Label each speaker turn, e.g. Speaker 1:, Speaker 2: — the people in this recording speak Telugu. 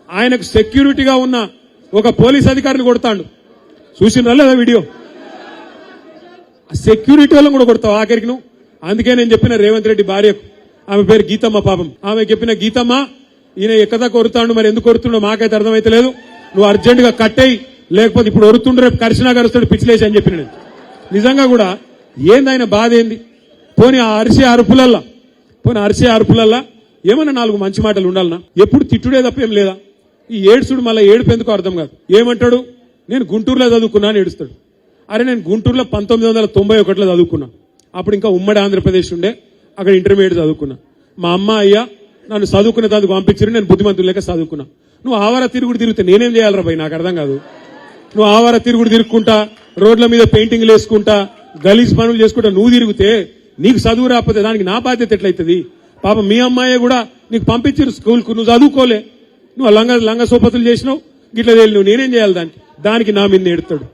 Speaker 1: ఆయనకు సెక్యూరిటీగా ఉన్న ఒక పోలీస్ అధికారిని కొడతాడు. చూసినా లేదా వీడియో? సెక్యూరిటీ వాళ్ళని కూడా కొడతావు ఆఖరికి నువ్వు. అందుకే నేను చెప్పిన రేవంత్ రెడ్డి భార్యకు, ఆమె పేరు గీతమ్మ, పాపం ఆమె చెప్పిన, గీతమ్మ ఈయన ఎక్కదా కొరుతాడు, మరి ఎందుకు కొరుతుండో మాకైతే అర్థమైతే లేదు, నువ్వు అర్జెంట్ గా కట్టేయి, లేకపోతే ఇప్పుడు ఒరుతుండ్రు రేపు కరిసినా కరుస్తాడు పిచ్చిలేసి అని చెప్పిన. నేను నిజంగా కూడా ఏంది ఆయన బాధ ఏంది? పోనీ ఆ అరిసే అరుపులల్లా ఏమన్నా 4 మంచి మాటలు ఉండాలనా? ఎప్పుడు తిట్టుడే తప్ప ఏం లేదా? ఈ ఏడుసుడు మళ్ళీ ఏడుపు ఎందుకు అర్థం కాదు. ఏమంటాడు, నేను గుంటూరులో చదువుకున్నా అని ఏడుస్తాడు. అరే నేను గుంటూరులో 1991లో చదువుకున్నా. అప్పుడు ఇంకా ఉమ్మడి ఆంధ్రప్రదేశ్ ఉండే, అక్కడ ఇంటర్మీడియట్ చదువుకున్నా. మా అమ్మ అయ్యా నన్ను చదువుకునే దానికి పంపించారు, నేను బుద్ధిమంతులు లేక చదువుకున్నా. నువ్వు ఆవారా తిరుగుడు తిరిగితే నేనేం చేయాలరా భయ్? నాకు అర్థం కాదు. నువ్వు ఆవారా తిరుగుడు తిరుగుకుంటా, రోడ్ల మీద పెయింటింగ్లు వేసుకుంటా, గలీజ్ పనులు చేసుకుంటా నువ్వు తిరిగితే నీకు చదువు రాకపోతే దానికి నా బాధ్యత ఎట్లయితుంది? పాపం మీ అమ్మాయి కూడా నీకు పంపించారు స్కూల్కు, నువ్వు చదువుకోలే, నువ్వు లంగ సోపతులు చేసినావు, గిట్ల నువ్వు నేనేం చేయాలి? దానికి నా మీద ఎడతాడు.